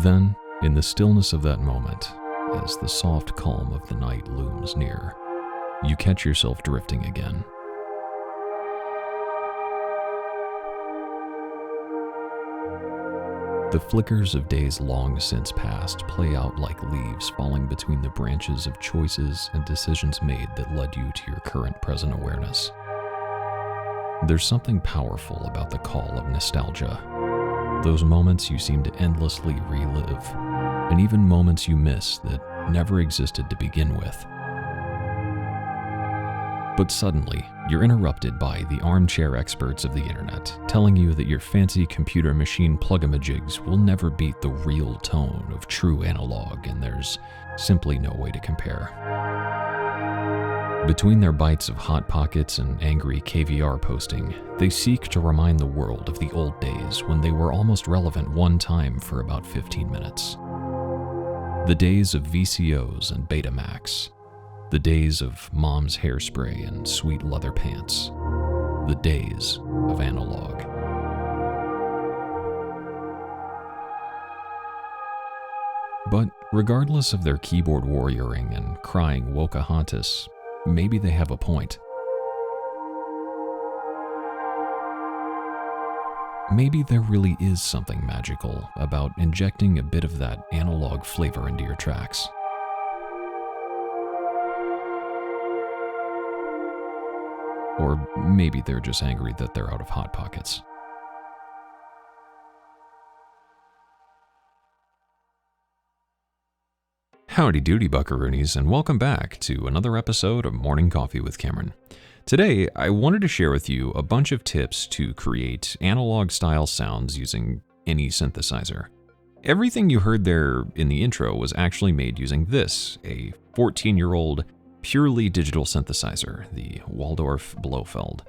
Then, in the stillness of that moment, as the soft calm of the night looms near, you catch yourself drifting again. The flickers of days long since past play out like leaves falling between the branches of choices and decisions made that led you to your current present awareness. There's something powerful about the call of nostalgia. Those moments you seem to endlessly relive, and even moments you miss that never existed to begin with. But suddenly, you're interrupted by the armchair experts of the internet, telling you that your fancy computer machine plugamajigs will never beat the real tone of true analog, and there's simply no way to compare. Between their bites of Hot Pockets and angry KVR posting, they seek to remind the world of the old days when they were almost relevant one time for about 15 minutes. The days of VCOs and Betamax. The days of mom's hairspray and sweet leather pants. The days of analog. But regardless of their keyboard warrioring and crying Wokahantas, maybe they have a point. Maybe there really is something magical about injecting a bit of that analog flavor into your tracks. Or maybe they're just angry that they're out of Hot Pockets. Howdy doody, buckaroonies, and welcome back to another episode of Morning Coffee with Cameron. Today, I wanted to share with you a bunch of tips to create analog-style sounds using any synthesizer. Everything you heard there in the intro was actually made using this, a 14-year-old purely digital synthesizer, the Waldorf Blofeld.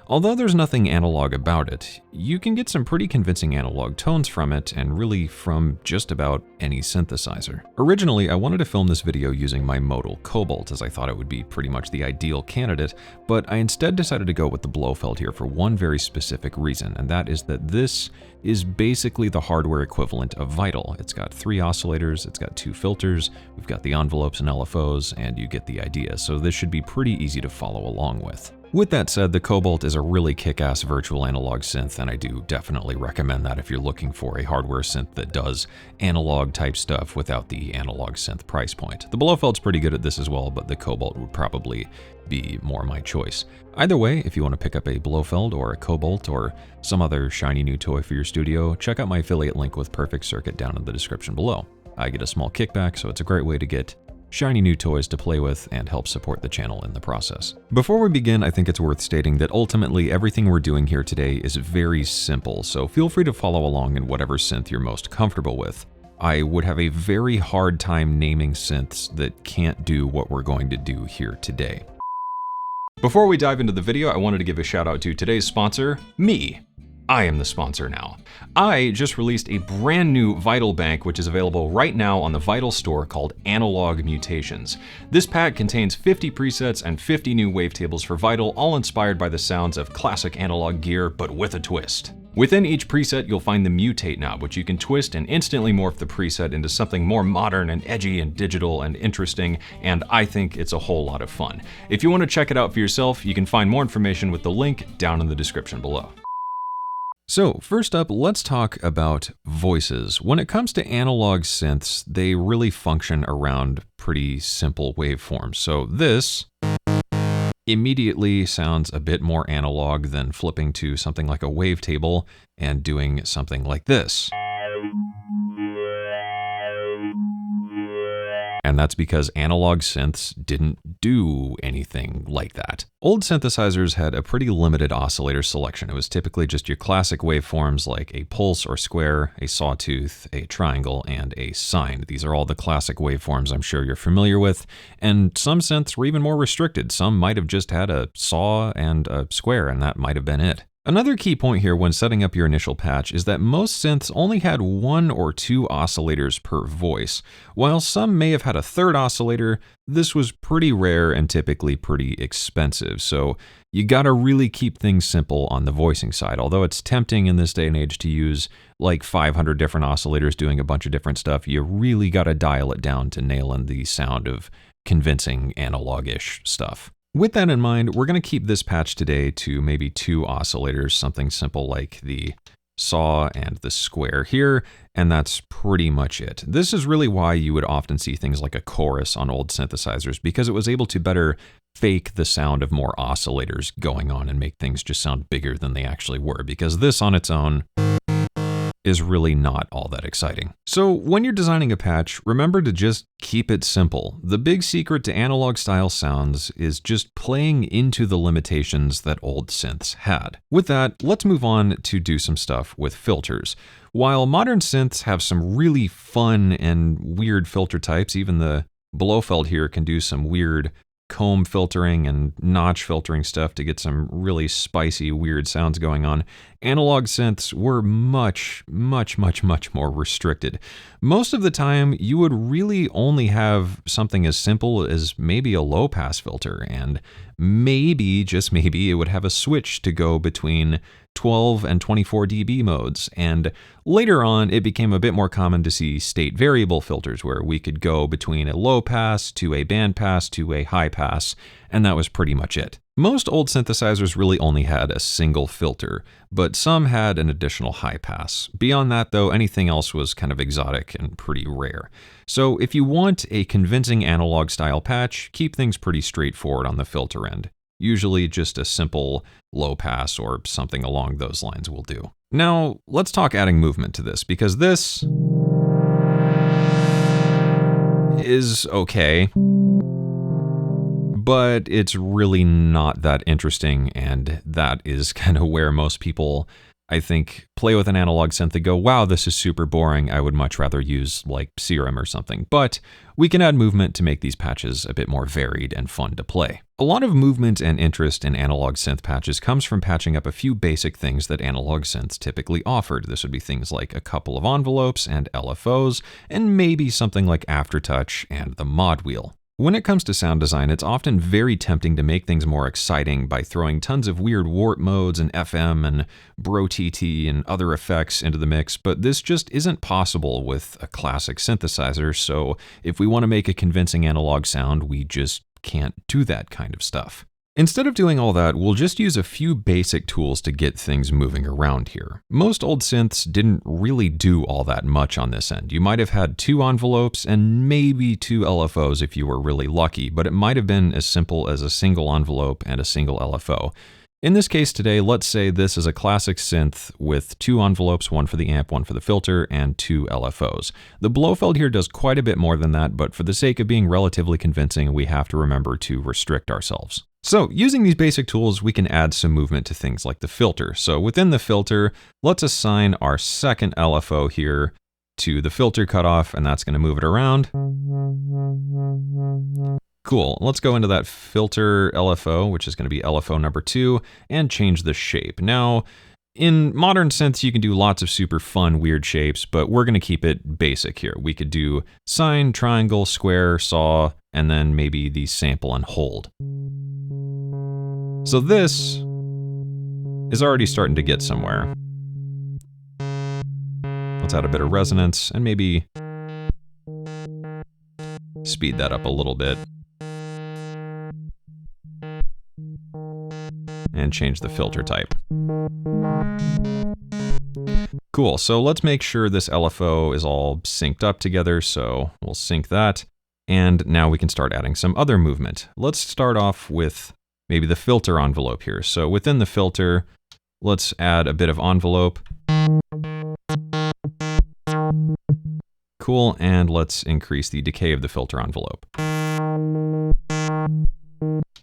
Although there's nothing analog about it, you can get some pretty convincing analog tones from it, and really from just about any synthesizer. Originally, I wanted to film this video using my modal Cobalt, as I thought it would be pretty much the ideal candidate, but I instead decided to go with the Blofeld here for one very specific reason, and that is that this is basically the hardware equivalent of Vital. It's got 3 oscillators, it's got 2 filters, we've got the envelopes and LFOs, and you get the idea, so this should be pretty easy to follow along with. With that said, the Cobalt is a really kick-ass virtual analog synth, and I do definitely recommend that if you're looking for a hardware synth that does analog type stuff without the analog synth price point. The Blofeld's pretty good at this as well, but the Cobalt would probably be more my choice. Either way, if you want to pick up a Blofeld or a Cobalt or some other shiny new toy for your studio, check out my affiliate link with Perfect Circuit down in the description below. I get a small kickback, so it's a great way to get shiny new toys to play with and help support the channel in the process. Before we begin, I think it's worth stating that ultimately everything we're doing here today is very simple, so feel free to follow along in whatever synth you're most comfortable with. I would have a very hard time naming synths that can't do what we're going to do here today. Before we dive into the video, I wanted to give a shout out to today's sponsor, me. I am the sponsor now. I just released a brand new Vital bank, which is available right now on the Vital store, called Analog Mutations. This pack contains 50 presets and 50 new wavetables for Vital, all inspired by the sounds of classic analog gear, but with a twist. Within each preset, you'll find the Mutate knob, which you can twist and instantly morph the preset into something more modern and edgy and digital and interesting, and I think it's a whole lot of fun. If you want to check it out for yourself, you can find more information with the link down in the description below. So first up, let's talk about voices. When it comes to analog synths, they really function around pretty simple waveforms. So this immediately sounds a bit more analog than flipping to something like a wavetable and doing something like this. And that's because analog synths didn't do anything like that. Old synthesizers had a pretty limited oscillator selection. It was typically just your classic waveforms like a pulse or square, a sawtooth, a triangle, and a sine. These are all the classic waveforms I'm sure you're familiar with, and some synths were even more restricted. Some might have just had a saw and a square, and that might have been it. Another key point here when setting up your initial patch is that most synths only had 1 or 2 oscillators per voice. While some may have had a third oscillator, this was pretty rare and typically pretty expensive, so you gotta really keep things simple on the voicing side, although it's tempting in this day and age to use like 500 different oscillators doing a bunch of different stuff. You really gotta dial it down to nail in the sound of convincing analog-ish stuff. With that in mind, we're going to keep this patch today to maybe 2 oscillators, something simple like the saw and the square here, and that's pretty much it. This is really why you would often see things like a chorus on old synthesizers, because it was able to better fake the sound of more oscillators going on and make things just sound bigger than they actually were, because this on its own is really not all that exciting. So when you're designing a patch, remember to just keep it simple. The big secret to analog style sounds is just playing into the limitations that old synths had. With that, let's move on to do some stuff with filters. While modern synths have some really fun and weird filter types, even the Blofeld here can do some weird comb filtering and notch filtering stuff to get some really spicy, weird sounds going on. Analog synths were much more restricted. Most of the time, you would really only have something as simple as maybe a low pass filter, and maybe, just maybe, it would have a switch to go between 12 and 24 dB modes, and later on it became a bit more common to see state variable filters where we could go between a low pass to a band pass to a high pass, and that was pretty much it. Most old synthesizers really only had a single filter, but some had an additional high pass. Beyond that though, anything else was kind of exotic and pretty rare. So if you want a convincing analog style patch, keep things pretty straightforward on the filter end. Usually just a simple low pass or something along those lines will do. Now, let's talk adding movement to this, because this is okay, but it's really not that interesting, and that is kind of where most people, I think, play with an analog synth and go, wow, this is super boring, I would much rather use like Serum or something. But we can add movement to make these patches a bit more varied and fun to play. A lot of movement and interest in analog synth patches comes from patching up a few basic things that analog synths typically offered. This would be things like a couple of envelopes and LFOs, and maybe something like Aftertouch and the mod wheel. When it comes to sound design, it's often very tempting to make things more exciting by throwing tons of weird warp modes and FM and Bro TT and other effects into the mix, but this just isn't possible with a classic synthesizer, so if we want to make a convincing analog sound, we just can't do that kind of stuff. Instead of doing all that, we'll just use a few basic tools to get things moving around here. Most old synths didn't really do all that much on this end. You might have had 2 envelopes and maybe 2 LFOs if you were really lucky, but it might have been as simple as a single envelope and a single LFO. In this case today, let's say this is a classic synth with 2 envelopes, one for the amp, one for the filter, and 2 LFOs. The Blofeld here does quite a bit more than that, but for the sake of being relatively convincing, we have to remember to restrict ourselves. So using these basic tools, we can add some movement to things like the filter. So within the filter, let's assign our second LFO here to the filter cutoff, and that's going to move it around. Cool, let's go into that filter LFO, which is going to be LFO number 2, and change the shape. Now, in modern synths, you can do lots of super fun, weird shapes, but we're going to keep it basic here. We could do sine, triangle, square, saw, and then maybe the sample and hold. So this is already starting to get somewhere. Let's add a bit of resonance and maybe speed that up a little bit. And change the filter type. Cool, so let's make sure this LFO is all synced up together, so we'll sync that. And now we can start adding some other movement. Let's start off with maybe the filter envelope here. So within the filter, let's add a bit of envelope. Cool, and let's increase the decay of the filter envelope.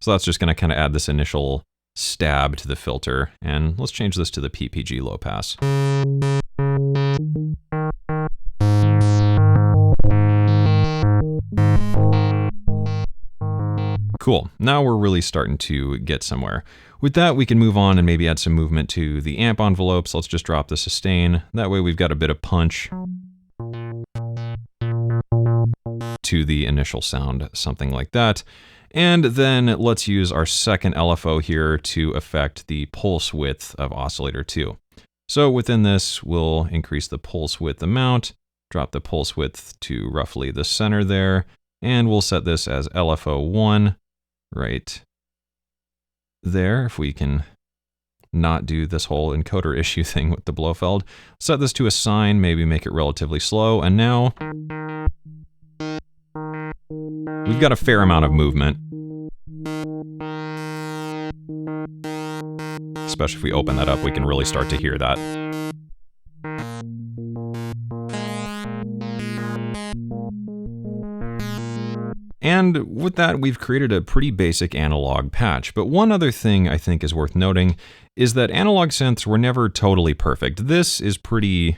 So that's just going to kind of add this initial stab to the filter, and let's change this to the PPG low pass. Cool. Now we're really starting to get somewhere. With that, we can move on and maybe add some movement to the amp envelopes. Let's just drop the sustain. That way we've got a bit of punch to the initial sound, something like that. And then let's use our second LFO here to affect the pulse width of oscillator 2. So within this, we'll increase the pulse width amount, drop the pulse width to roughly the center there, and we'll set this as LFO 1 right there. If we can not do this whole encoder issue thing with the Blofeld, set this to a sine, maybe make it relatively slow, and now we've got a fair amount of movement. Especially if we open that up, we can really start to hear that. And with that, we've created a pretty basic analog patch. But one other thing I think is worth noting is that analog synths were never totally perfect. This is pretty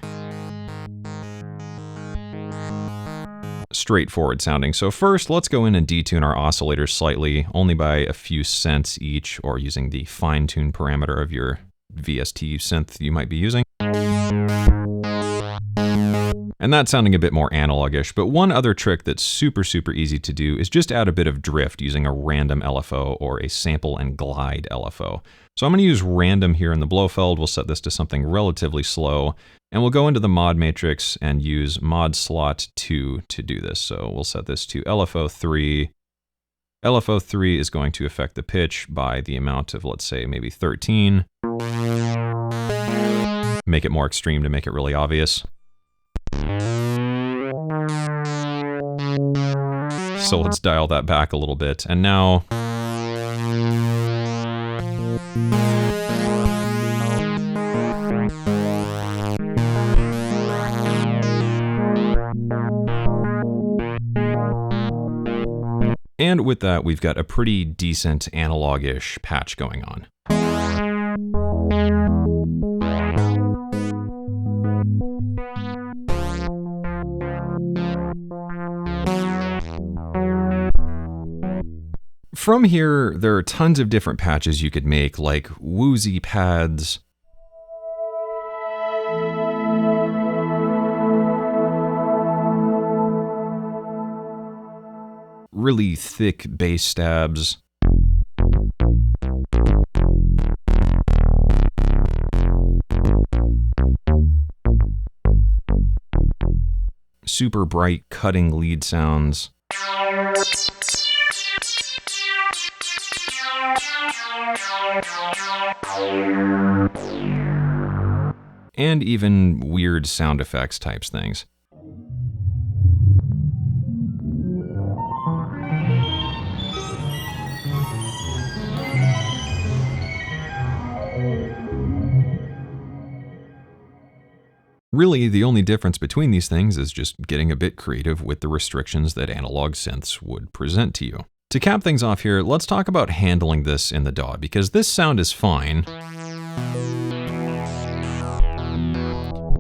straightforward sounding. So first, let's go in and detune our oscillators slightly, only by a few cents each, or using the fine-tune parameter of your VST synth you might be using. And that's sounding a bit more analog-ish, but one other trick that's super easy to do is just add a bit of drift using a random LFO or a sample and glide LFO. So I'm going to use random here in the Blofeld. We'll set this to something relatively slow, and we'll go into the mod matrix and use mod slot 2 to do this. So we'll set this to LFO 3. LFO 3 is going to affect the pitch by the amount of, let's say, maybe 13. Make it more extreme to make it really obvious. So let's dial that back a little bit. And now and with that, we've got a pretty decent analog-ish patch going on. From here, there are tons of different patches you could make, like woozy pads, really thick bass stabs, super bright cutting lead sounds, and even weird sound effects types things. Really, the only difference between these things is just getting a bit creative with the restrictions that analog synths would present to you. To cap things off here, let's talk about handling this in the DAW, because this sound is fine,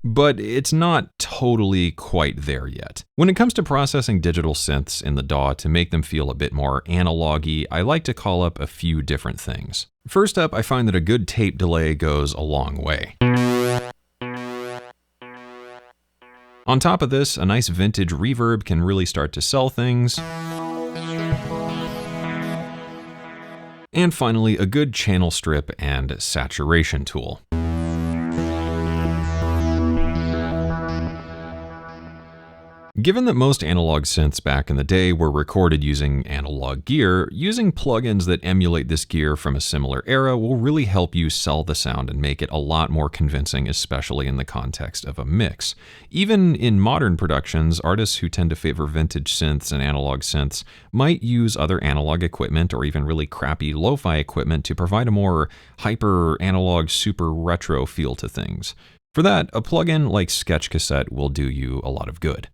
but it's not totally quite there yet. When it comes to processing digital synths in the DAW to make them feel a bit more analog-y, I like to call up a few different things. First up, I find that a good tape delay goes a long way. On top of this, a nice vintage reverb can really start to sell things. And finally, a good channel strip and saturation tool. Given that most analog synths back in the day were recorded using analog gear, using plugins that emulate this gear from a similar era will really help you sell the sound and make it a lot more convincing, especially in the context of a mix. Even in modern productions, artists who tend to favor vintage synths and analog synths might use other analog equipment or even really crappy lo-fi equipment to provide a more hyper analog, super retro feel to things. For that, a plugin like Sketch Cassette will do you a lot of good.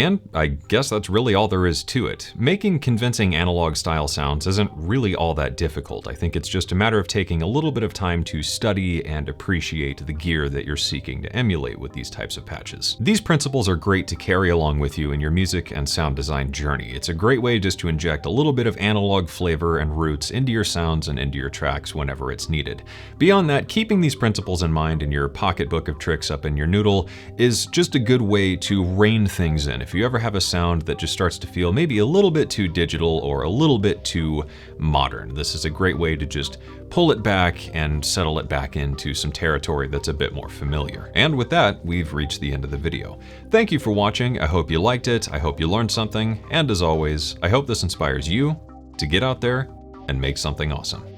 And I guess that's really all there is to it. Making convincing analog style sounds isn't really all that difficult. I think it's just a matter of taking a little bit of time to study and appreciate the gear that you're seeking to emulate with these types of patches. These principles are great to carry along with you in your music and sound design journey. It's a great way just to inject a little bit of analog flavor and roots into your sounds and into your tracks whenever it's needed. Beyond that, keeping these principles in mind in your pocketbook of tricks up in your noodle is just a good way to rein things in. If you ever have a sound that just starts to feel maybe a little bit too digital or a little bit too modern, this is a great way to just pull it back and settle it back into some territory that's a bit more familiar. And with that, we've reached the end of the video. Thank you for watching. I hope you liked it. I hope you learned something. And as always, I hope this inspires you to get out there and make something awesome.